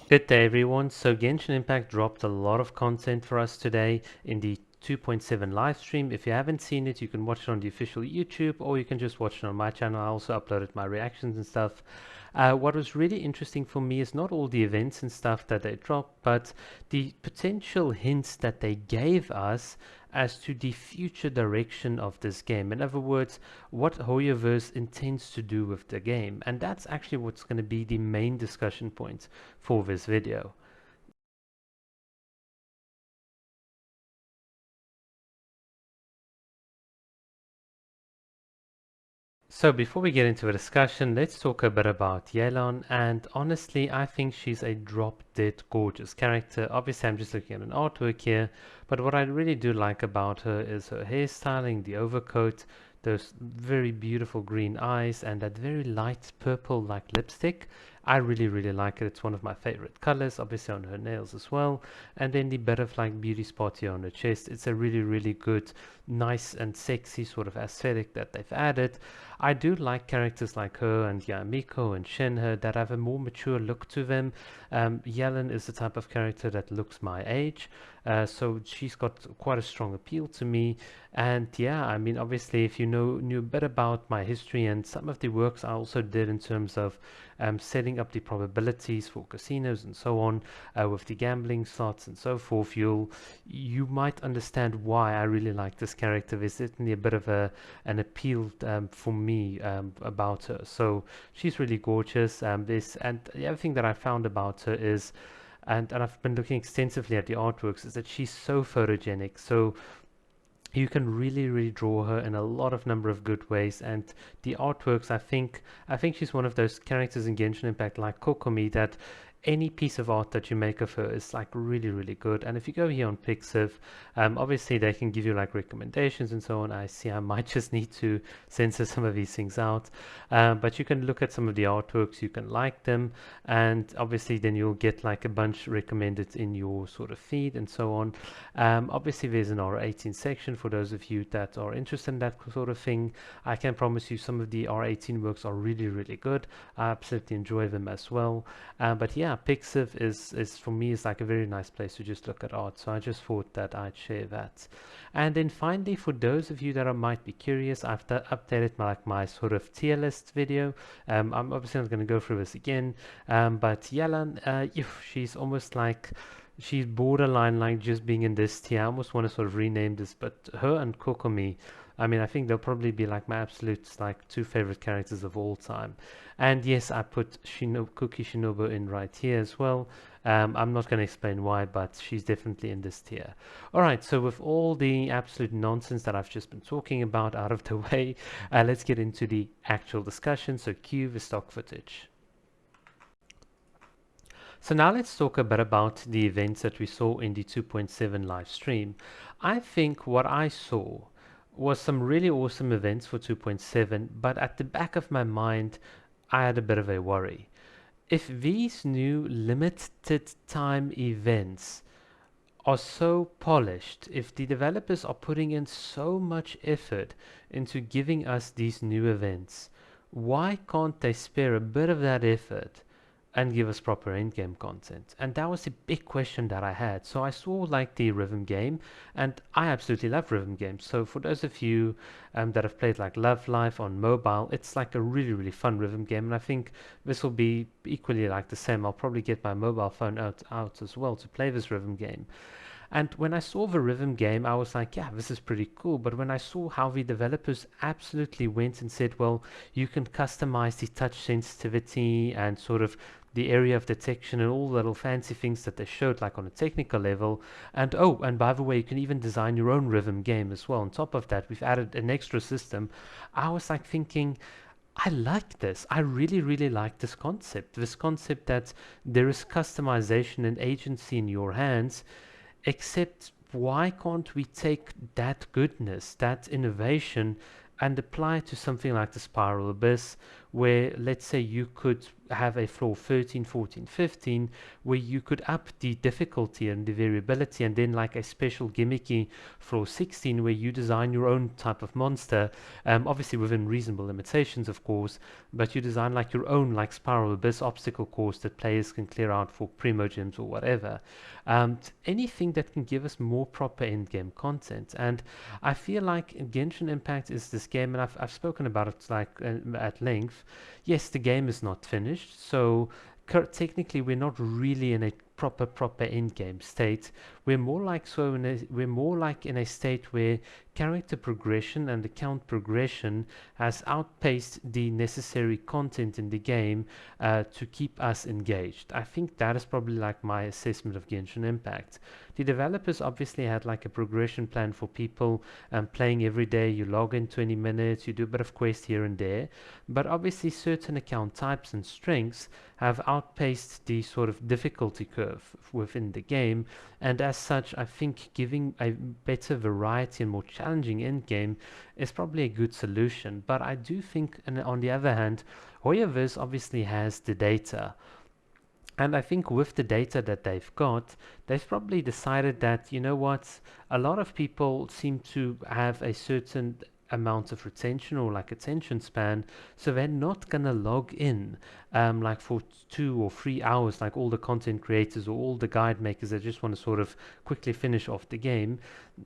Good day everyone. So Genshin Impact dropped a lot of content for us today in the 2.7 live stream. If you haven't seen it, you can watch it on the official YouTube or you can just watch it on my channel. I also uploaded my reactions and stuff. What was really interesting for me is not all the events and stuff that they dropped, but the potential hints that they gave us as to the future direction of this game. In other words, what Hoyoverse intends to do with the game. And that's actually what's going to be the main discussion point for this video. So before we get into a discussion, let's talk a bit about Yelan. And honestly, I think she's a drop dead gorgeous character. Obviously, I'm just looking at an artwork here, but what I really do like about her is her hairstyling, the overcoat, those very beautiful green eyes, and that very light purple like lipstick. I really, really like it. It's one of my favorite colors, obviously on her nails as well. And then the bit of like beauty spot here on her chest. It's a really, really good, nice and sexy sort of aesthetic that they've added. I do like characters like her and Yamiko and Shenhe that have a more mature look to them. Yelan is the type of character that looks my age, so she's got quite a strong appeal to me. And yeah, I mean, obviously, if you knew a bit about my history and some of the works I also did in terms of setting up the probabilities for casinos and so on, with the gambling slots and so forth, you might understand why I really like this character. There's certainly a bit of an appeal for me about her. So she's really gorgeous. And the other thing that I found about her is, and I've been looking extensively at the artworks, is that she's so photogenic. So you can really draw her in a lot of number of good ways, and the artworks, I think she's one of those characters in Genshin Impact like Kokomi that any piece of art that you make of her is like really good. And if you go here on Pixiv, obviously they can give you like recommendations and so on. I see I might just need to censor some of these things out, but you can look at some of the artworks, you can like them, and obviously then you'll get like a bunch recommended in your sort of feed and so on. Obviously, there's an R18 section for those of you that are interested in that sort of thing. I can promise you some of the R18 works are really good. I absolutely enjoy them as well. But yeah, Pixiv is for me is like a very nice place to just look at art. So I just thought that I'd share that. And then finally, for those of you that might be curious, I've updated my sort of tier list video. I'm obviously not going to go through this again, but Yelan, she's almost like she's borderline like just being in this tier. I almost want to sort of rename this, but her and Kokomi, I mean, I think they'll probably be like my absolute like two favorite characters of all time. And yes, I put Cookie Shinobu in right here as well. I'm not going to explain why, but she's definitely in this tier. All right, so with all the absolute nonsense that I've just been talking about out of the way, let's get into the actual discussion. So cue the stock footage. So now let's talk a bit about the events that we saw in the 2.7 live stream. I think what I saw was some really awesome events for 2.7, but at the back of my mind, I had a bit of a worry. If these new limited time events are so polished, if the developers are putting in so much effort into giving us these new events, why can't they spare a bit of that effort and give us proper endgame content? And that was a big question that I had. So I saw like the rhythm game, and I absolutely love rhythm games. So for those of you that have played like Love Life on mobile, it's like a really fun rhythm game, and I think this will be equally like the same. I'll probably get my mobile phone out as well to play this rhythm game. And when I saw the rhythm game, I was like, yeah, this is pretty cool. But when I saw how the developers absolutely went and said, well, you can customize the touch sensitivity and sort of the area of detection and all the little fancy things that they showed, like on a technical level. And oh, and by the way, you can even design your own rhythm game as well. On top of that, we've added an extra system. I was like thinking, I like this. I really like this concept. This concept that there is customization and agency in your hands. Except, why can't we take that goodness, that innovation, and apply it to something like the Spiral Abyss, where let's say you could have a floor 13, 14, 15, where you could up the difficulty and the variability, and then like a special gimmicky floor 16 where you design your own type of monster, obviously within reasonable limitations of course, but you design like your own like spiral abyss obstacle course that players can clear out for primogems or whatever. Anything that can give us more proper end game content. And I feel like Genshin Impact is this game, and I've spoken about it like at length. Yes, the game is not finished, so technically we're not really in a proper end game state. We're more like in a state where character progression and account progression has outpaced the necessary content in the game to keep us engaged. I think that is probably like my assessment of Genshin Impact. The developers obviously had like a progression plan for people playing every day. You log in 20 minutes, you do a bit of quest here and there, but obviously certain account types and strengths have outpaced the sort of difficulty curve within the game, and as such I think giving a better variety and more challenging end game is probably a good solution. But I do think, and on the other hand, Hoyoverse obviously has the data, and I think with the data that they've got, they've probably decided that, you know what, a lot of people seem to have a certain amount of retention or like attention span, so they're not gonna log in like for 2 or 3 hours like all the content creators or all the guide makers that just want to sort of quickly finish off the game.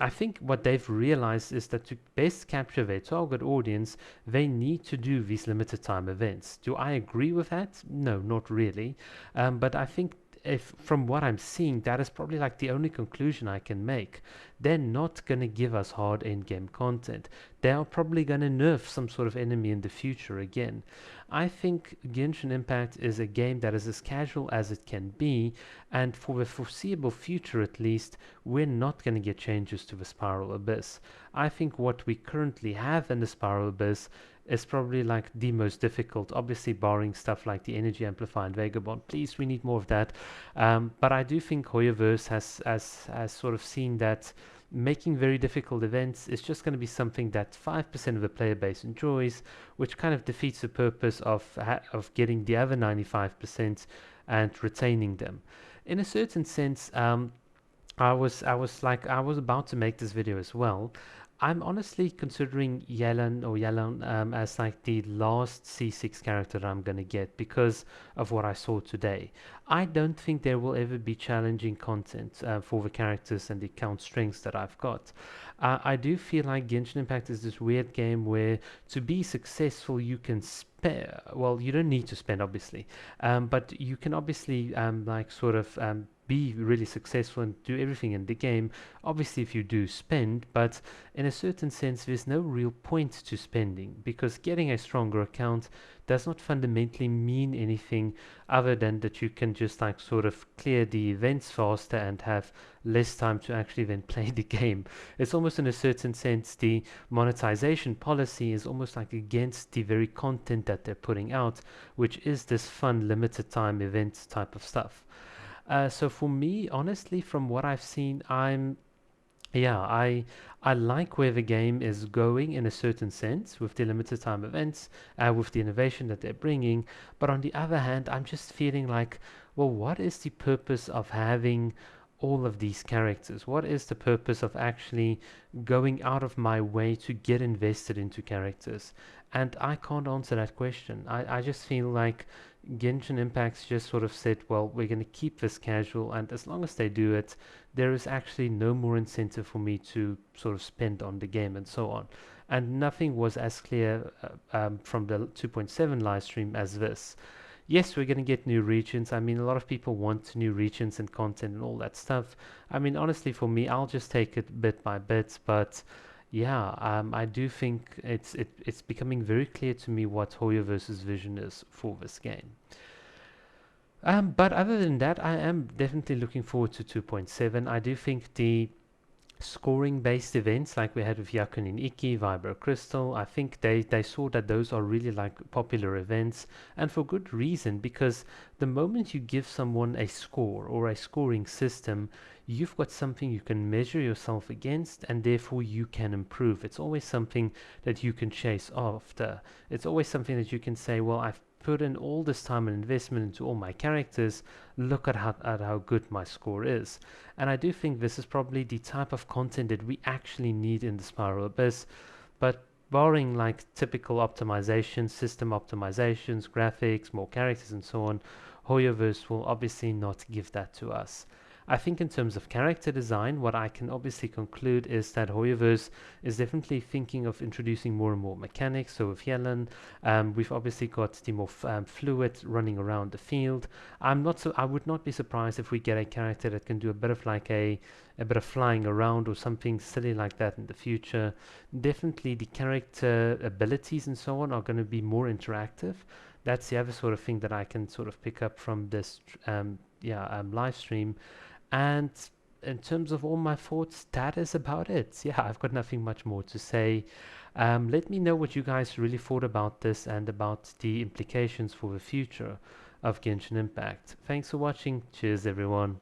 I think what they've realized is that to best capture their target audience, they need to do these limited time events. Do I agree with that? No, not really. But I think if from what I'm seeing, that is probably like the only conclusion I can make. They're not going to give us hard end game content. They are probably going to nerf some sort of enemy in the future again. I think Genshin Impact is a game that is as casual as it can be, and for the foreseeable future at least, we're not going to get changes to the Spiral Abyss. I think what we currently have in the Spiral Abyss is probably like the most difficult, obviously barring stuff like the Energy Amplifier and Vagabond. Please, we need more of that. But I do think Hoyoverse has sort of seen that making very difficult events is just going to be something that 5% of the player base enjoys, which kind of defeats the purpose of getting the other 95% and retaining them. In a certain sense, I was about to make this video as well. I'm honestly considering Yelan as like the last C6 character that I'm gonna get because of what I saw today. I don't think there will ever be challenging content for the characters and the count strengths that I've got. I do feel like Genshin Impact is this weird game where to be successful you can spend, well, you don't need to spend obviously, but you can obviously like sort of be really successful and do everything in the game, obviously if you do spend, but in a certain sense there's no real point to spending because getting a stronger account does not fundamentally mean anything other than that you can just like sort of clear the events faster and have less time to actually then play the game. It's almost in a certain sense the monetization policy is almost like against the very content that they're putting out, which is this fun limited time event type of stuff. So for me, honestly, from what I've seen, yeah, I like where the game is going in a certain sense with the limited time events, with the innovation that they're bringing. But on the other hand, I'm just feeling like, well, what is the purpose of having all of these characters? What is the purpose of actually going out of my way to get invested into characters? And I can't answer that question. I just feel like Genshin Impact's just sort of said, well, we're going to keep this casual, and as long as they do it, there is actually no more incentive for me to sort of spend on the game and so on. And nothing was as clear from the 2.7 live stream as this. Yes, we're going to get new regions. I mean, a lot of people want new regions and content and all that stuff. I mean, honestly, for me, I'll just take it bit by bit. But yeah, I do think it's becoming very clear to me what Hoyoverse's vision is for this game. But other than that, I am definitely looking forward to 2.7. I do think the scoring based events like we had with Yakunin Iki, Vibro Crystal. I think they saw that those are really like popular events, and for good reason, because the moment you give someone a score or a scoring system, you've got something you can measure yourself against, and therefore you can improve. It's always something that you can chase after. It's always something that you can say, well, I've put in all this time and investment into all my characters. Look at how good my score is. And I do think this is probably the type of content that we actually need in the Spiral Abyss. But barring like typical optimization, system optimizations, graphics, more characters, and so on, Hoyoverse will obviously not give that to us. I think in terms of character design, what I can obviously conclude is that Hoyoverse is definitely thinking of introducing more and more mechanics. So with Yelan, we've obviously got the more fluid running around the field. I would not be surprised if we get a character that can do a bit of like a bit of flying around or something silly like that in the future. Definitely the character abilities and so on are going to be more interactive. That's the other sort of thing that I can sort of pick up from this live stream. And in terms of all my thoughts, that is about it. Yeah, I've got nothing much more to say. Let me know what you guys really thought about this and about the implications for the future of Genshin Impact. Thanks for watching. Cheers, everyone.